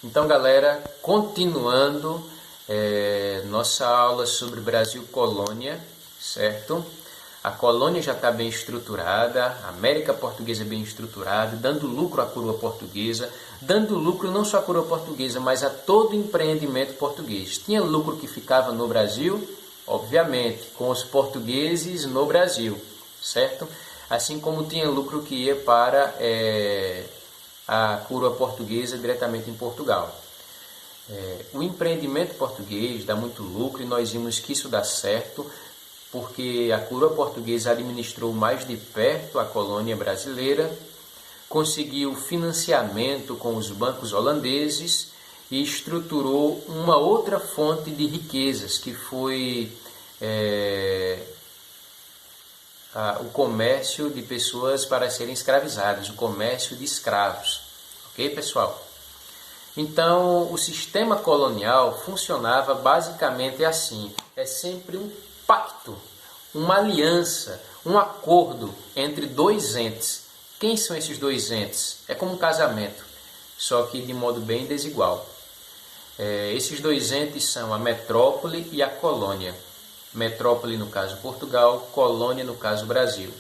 Então, galera, continuando nossa aula sobre Brasil Colônia, certo? A colônia já está bem estruturada, a América Portuguesa bem estruturada, dando lucro à coroa portuguesa, dando lucro não só à coroa portuguesa, mas a todo empreendimento português. Tinha lucro que ficava no Brasil, obviamente, com os portugueses no Brasil, certo? Assim como tinha lucro que ia para a coroa portuguesa diretamente em Portugal. O empreendimento português dá muito lucro e nós vimos que isso dá certo porque a coroa portuguesa administrou mais de perto a colônia brasileira, conseguiu financiamento com os bancos holandeses e estruturou uma outra fonte de riquezas, que foi o comércio de pessoas para serem escravizadas, o comércio de escravos. Ok, pessoal? Então, o sistema colonial funcionava basicamente assim. É sempre um pacto, uma aliança, um acordo entre dois entes. Quem são esses dois entes? É como um casamento, só que de modo bem desigual. Esses dois entes são a metrópole e a colônia. Metrópole, no caso, Portugal, colônia, no caso, Brasil.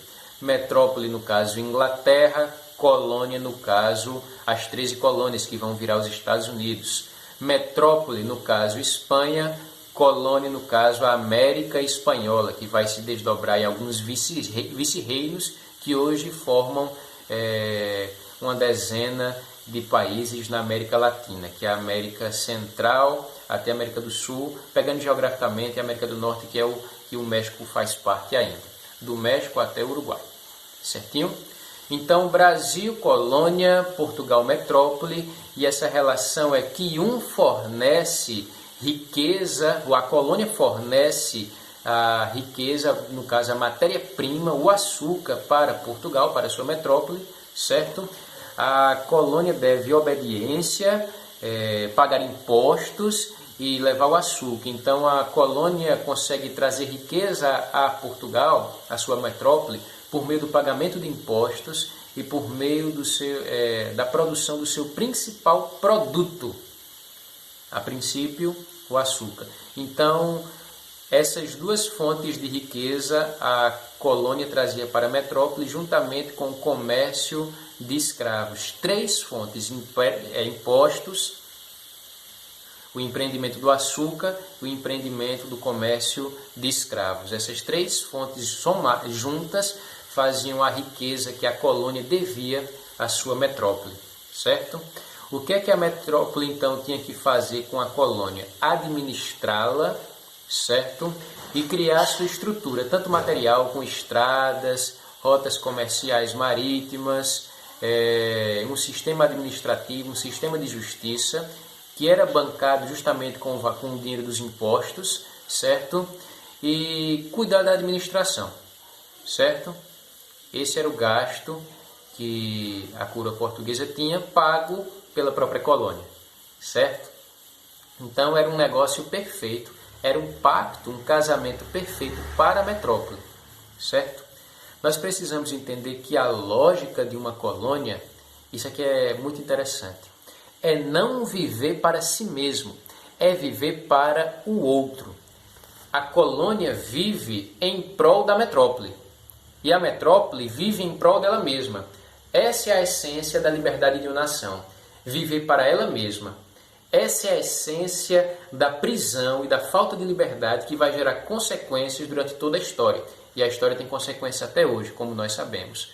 Metrópole, no caso, Inglaterra, colônia, no caso, as 13 colônias que vão virar os Estados Unidos. Metrópole, no caso, Espanha, colônia, no caso, a América Espanhola, que vai se desdobrar em alguns vice-reinos que hoje formam uma dezena de países na América Latina, que é a América Central até a América do Sul, pegando geograficamente a América do Norte, que é o que o México faz parte ainda, do México até o Uruguai, certinho? Então, Brasil, colônia, Portugal, metrópole, e essa relação é que um fornece riqueza, ou a colônia fornece a riqueza, no caso a matéria-prima, o açúcar para Portugal, para a sua metrópole, certo? A colônia deve obediência, pagar impostos e levar o açúcar. Então a colônia consegue trazer riqueza a Portugal, a sua metrópole, por meio do pagamento de impostos e por meio da produção do seu principal produto, a princípio o açúcar. Então essas duas fontes de riqueza a colônia trazia para a metrópole juntamente com o comércio de escravos. Três fontes: impostos, o empreendimento do açúcar e o empreendimento do comércio de escravos. Essas três fontes juntas faziam a riqueza que a colônia devia à sua metrópole, certo? O que é que a metrópole então tinha que fazer com a colônia? Administrá-la, certo? E criar sua estrutura, tanto material, com estradas, rotas comerciais marítimas, um sistema administrativo, um sistema de justiça, que era bancado justamente com o dinheiro dos impostos, certo? E cuidar da administração, certo? Esse era o gasto que a coroa portuguesa tinha pago pela própria colônia, certo? Então era um negócio perfeito, era um pacto, um casamento perfeito para a metrópole, certo? Nós precisamos entender que a lógica de uma colônia, isso aqui é muito interessante, é não viver para si mesmo, é viver para o outro. A colônia vive em prol da metrópole e a metrópole vive em prol dela mesma. Essa é a essência da liberdade de uma nação, viver para ela mesma. Essa é a essência da prisão e da falta de liberdade que vai gerar consequências durante toda a história. E a história tem consequências até hoje, como nós sabemos.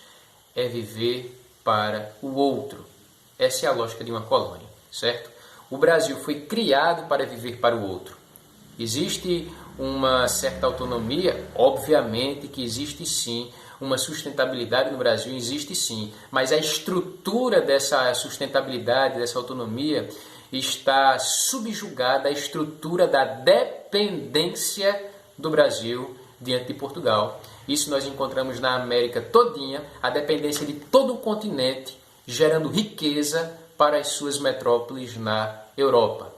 É viver para o outro. Essa é a lógica de uma colônia, certo? O Brasil foi criado para viver para o outro. Existe uma certa autonomia? Obviamente que existe sim. Uma sustentabilidade no Brasil existe sim. Mas a estrutura dessa sustentabilidade, dessa autonomia, está subjugada à estrutura da dependência do Brasil diante de Portugal. Isso nós encontramos na América todinha, a dependência de todo o continente, gerando riqueza para as suas metrópoles na Europa.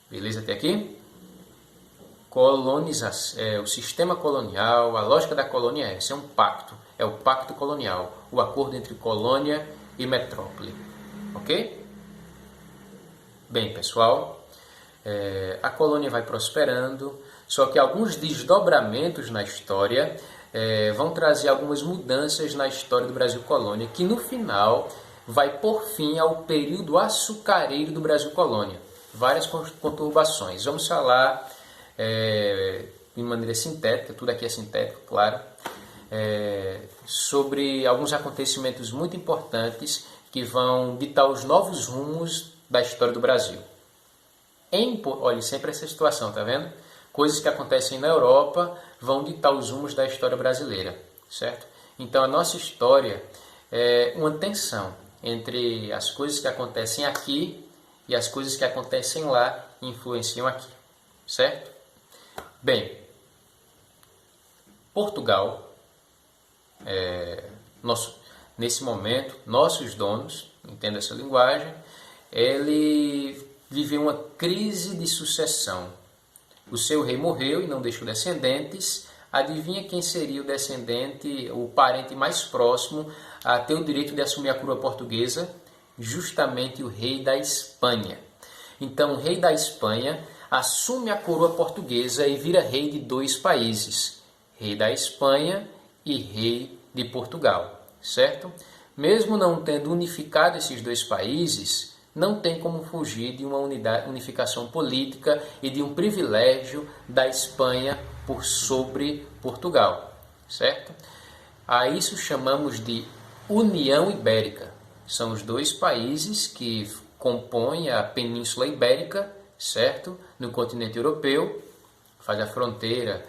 Beleza até aqui? Colonização, o sistema colonial, a lógica da colônia é essa, é um pacto, é o pacto colonial, o acordo entre colônia e metrópole. Ok? Bem, pessoal, a colônia vai prosperando, só que alguns desdobramentos na história vão trazer algumas mudanças na história do Brasil colônia, que no final vai por fim ao período açucareiro do Brasil colônia. Várias conturbações. Vamos falar de maneira sintética, tudo aqui é sintético, claro, sobre alguns acontecimentos muito importantes que vão ditar os novos rumos da história do Brasil. Olha, sempre essa situação, tá vendo? Coisas que acontecem na Europa vão ditar os rumos da história brasileira, certo? Então a nossa história é uma tensão entre as coisas que acontecem aqui e as coisas que acontecem lá e influenciam aqui, certo? Bem, Portugal, nesse momento, nossos donos, entenda essa linguagem, ele viveu uma crise de sucessão. O seu rei morreu e não deixou descendentes. Adivinha quem seria o descendente, o parente mais próximo a ter o direito de assumir a coroa portuguesa? Justamente o rei da Espanha. Então, o rei da Espanha assume a coroa portuguesa e vira rei de dois países, rei da Espanha e rei de Portugal, certo? Mesmo não tendo unificado esses dois países, não tem como fugir de uma unificação política e de um privilégio da Espanha por sobre Portugal, certo? A isso chamamos de União Ibérica. São os dois países que compõem a Península Ibérica, certo? No continente europeu, faz a fronteira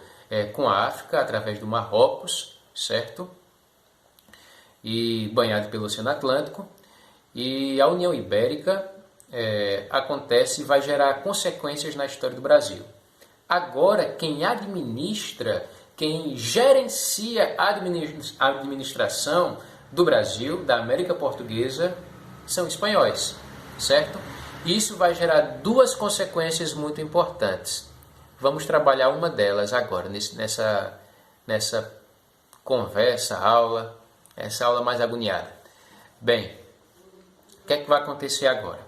com a África através do Marrocos, certo? E banhado pelo Oceano Atlântico. E a União Ibérica acontece e vai gerar consequências na história do Brasil. Agora, quem administra, quem gerencia a administração do Brasil, da América Portuguesa, são espanhóis, certo? Isso vai gerar duas consequências muito importantes. Vamos trabalhar uma delas agora, nessa conversa, aula, essa aula mais agoniada. Bem, o que é que vai acontecer agora?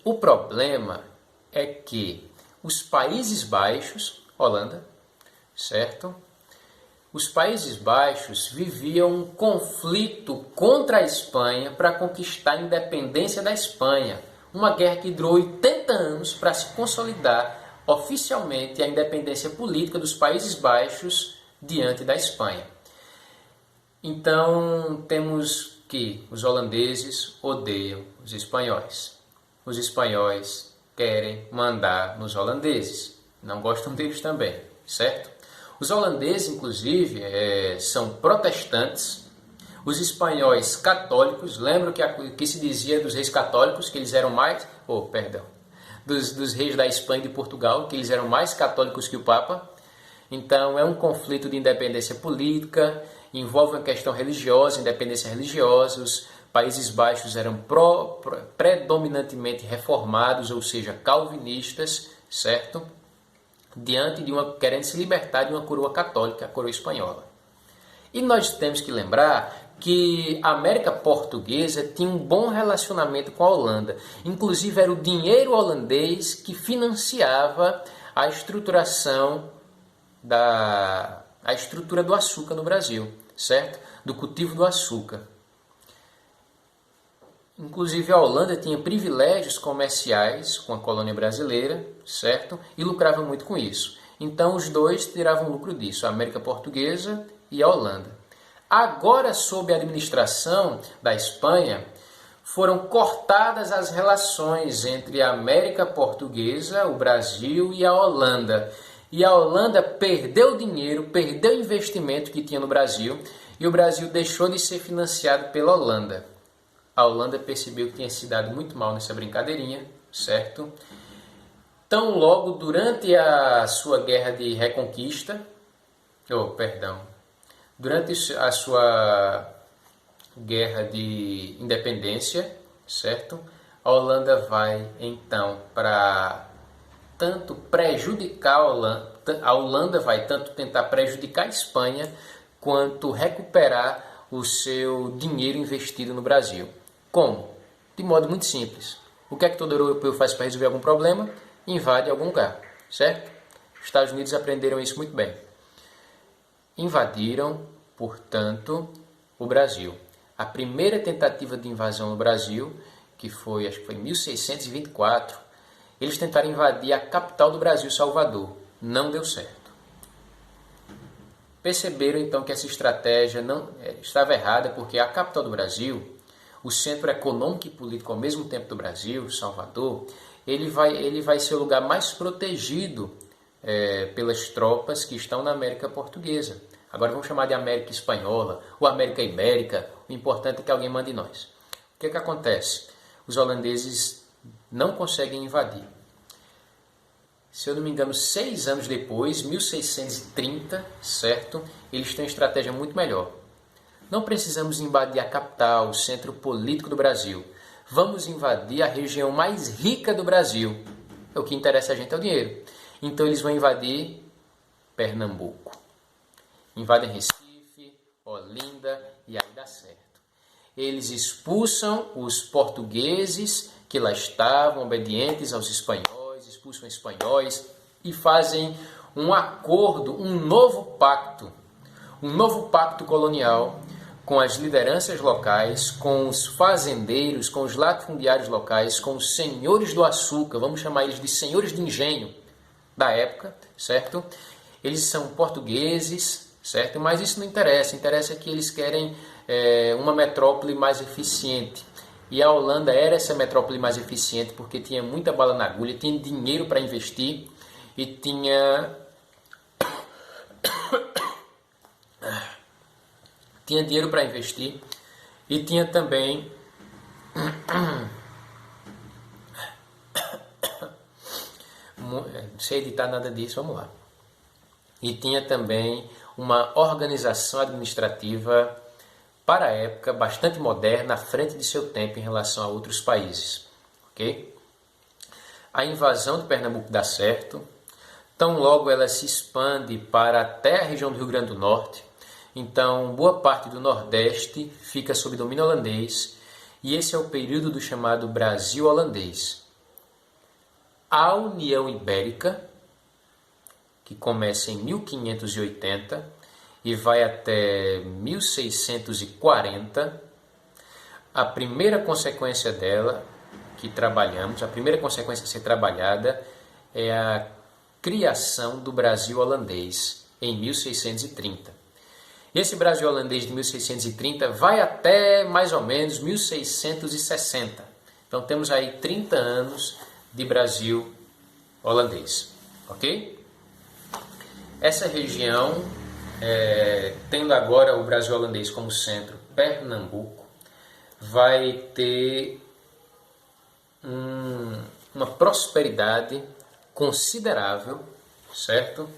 O problema é que os Países Baixos, Holanda, certo? Os Países Baixos viviam um conflito contra a Espanha para conquistar a independência da Espanha. Uma guerra que durou 80 anos para se consolidar oficialmente a independência política dos Países Baixos diante da Espanha. Então, temos que os holandeses odeiam os espanhóis. Os espanhóis querem mandar nos holandeses. Não gostam deles também, certo? Os holandeses, inclusive, são protestantes. Os espanhóis católicos, lembram que se dizia dos reis católicos, que eles eram mais... dos reis da Espanha e de Portugal, que eles eram mais católicos que o Papa. Então, é um conflito de independência política, envolve uma questão religiosa, independência religiosa. Os Países Baixos eram predominantemente reformados, ou seja, calvinistas, certo? Diante de querendo se libertar de uma coroa católica, a coroa espanhola. E nós temos que lembrar que a América Portuguesa tinha um bom relacionamento com a Holanda. Inclusive, era o dinheiro holandês que financiava a estruturação a estrutura do açúcar no Brasil, certo? Do cultivo do açúcar. Inclusive, a Holanda tinha privilégios comerciais com a colônia brasileira, certo? E lucrava muito com isso. Então, os dois tiravam lucro disso, a América Portuguesa e a Holanda. Agora, sob a administração da Espanha, foram cortadas as relações entre a América Portuguesa, o Brasil e a Holanda. E a Holanda perdeu dinheiro, perdeu investimento que tinha no Brasil, e o Brasil deixou de ser financiado pela Holanda. A Holanda percebeu que tinha se dado muito mal nessa brincadeirinha, certo? Tão logo durante a sua guerra de reconquista, durante a sua guerra de independência, certo? A Holanda vai então para tanto prejudicar a Holanda vai tanto tentar prejudicar a Espanha quanto recuperar o seu dinheiro investido no Brasil. Como? De modo muito simples. O que é que todo europeu faz para resolver algum problema? Invade algum lugar, certo? Os Estados Unidos aprenderam isso muito bem. Invadiram, portanto, o Brasil. A primeira tentativa de invasão no Brasil, que foi, acho que foi em 1624, eles tentaram invadir a capital do Brasil, Salvador. Não deu certo. Perceberam então que essa estratégia não estava errada, porque a capital do Brasil, o centro econômico e político ao mesmo tempo do Brasil, Salvador, ele vai ser o lugar mais protegido pelas tropas que estão na América Portuguesa. Agora vamos chamar de América Espanhola ou América Ibérica. O importante é que alguém mande nós. O que é que acontece? Os holandeses não conseguem invadir. Se eu não me engano, 6 anos depois, 1630, certo? Eles têm uma estratégia muito melhor. Não precisamos invadir a capital, o centro político do Brasil. Vamos invadir a região mais rica do Brasil. O que interessa a gente é o dinheiro. Então eles vão invadir Pernambuco. Invadem Recife, Olinda e aí dá certo. Eles expulsam os portugueses que lá estavam, obedientes aos espanhóis, expulsam espanhóis e fazem um acordo, um novo pacto colonial com as lideranças locais, com os fazendeiros, com os latifundiários locais, com os senhores do açúcar, vamos chamar eles de senhores de engenho da época, certo? Eles são portugueses, certo? Mas isso não interessa, interessa que eles querem uma metrópole mais eficiente. E a Holanda era essa metrópole mais eficiente porque tinha muita bala na agulha, tinha dinheiro para investir e tinha dinheiro para investir e tinha também não sei editar nada disso, vamos lá. E tinha também uma organização administrativa para a época bastante moderna, à frente de seu tempo em relação a outros países. Ok? A invasão de Pernambuco dá certo, tão logo ela se expande para até a região do Rio Grande do Norte. Então, boa parte do Nordeste fica sob domínio holandês e esse é o período do chamado Brasil holandês. A União Ibérica, que começa em 1580 e vai até 1640, a primeira consequência dela, a primeira consequência a ser trabalhada é a criação do Brasil holandês em 1630. Esse Brasil holandês de 1630 vai até mais ou menos 1660. Então temos aí 30 anos de Brasil holandês, ok? Essa região, tendo agora o Brasil holandês como centro, Pernambuco, vai ter uma prosperidade considerável, certo?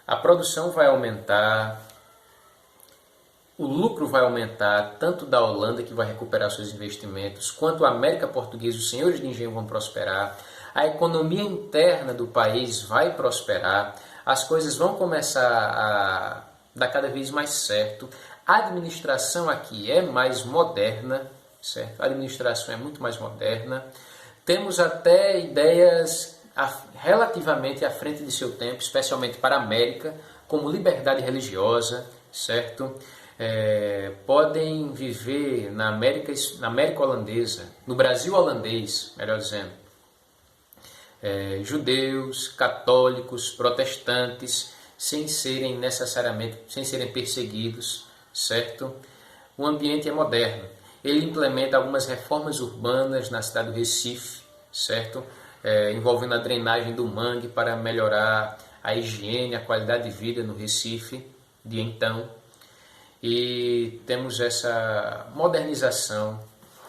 A produção vai aumentar, o lucro vai aumentar, tanto da Holanda, que vai recuperar seus investimentos, quanto a América Portuguesa, os senhores de engenho vão prosperar, a economia interna do país vai prosperar, as coisas vão começar a dar cada vez mais certo, a administração aqui é mais moderna, certo? A administração é muito mais moderna, temos até ideias relativamente à frente de seu tempo, especialmente para a América, como liberdade religiosa, certo? Podem viver na América holandesa, no Brasil holandês, melhor dizendo, judeus, católicos, protestantes, sem serem perseguidos, certo? O ambiente é moderno. Ele implementa algumas reformas urbanas na cidade do Recife, certo? Envolvendo a drenagem do mangue para melhorar a higiene, a qualidade de vida no Recife de então. E temos essa modernização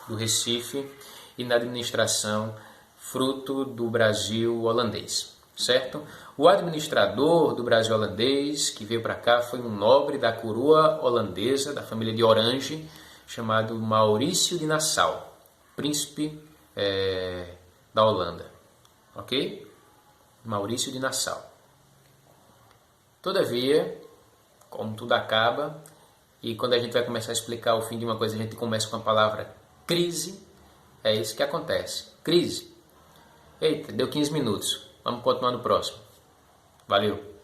do Recife e na administração fruto do Brasil holandês, certo? O administrador do Brasil holandês que veio para cá foi um nobre da coroa holandesa, da família de Orange, chamado Maurício de Nassau, príncipe da Holanda, ok? Maurício de Nassau. Todavia, como tudo acaba, e quando a gente vai começar a explicar o fim de uma coisa, a gente começa com a palavra crise, É isso que acontece. Crise. Eita, deu 15 minutos. Vamos continuar no próximo. Valeu.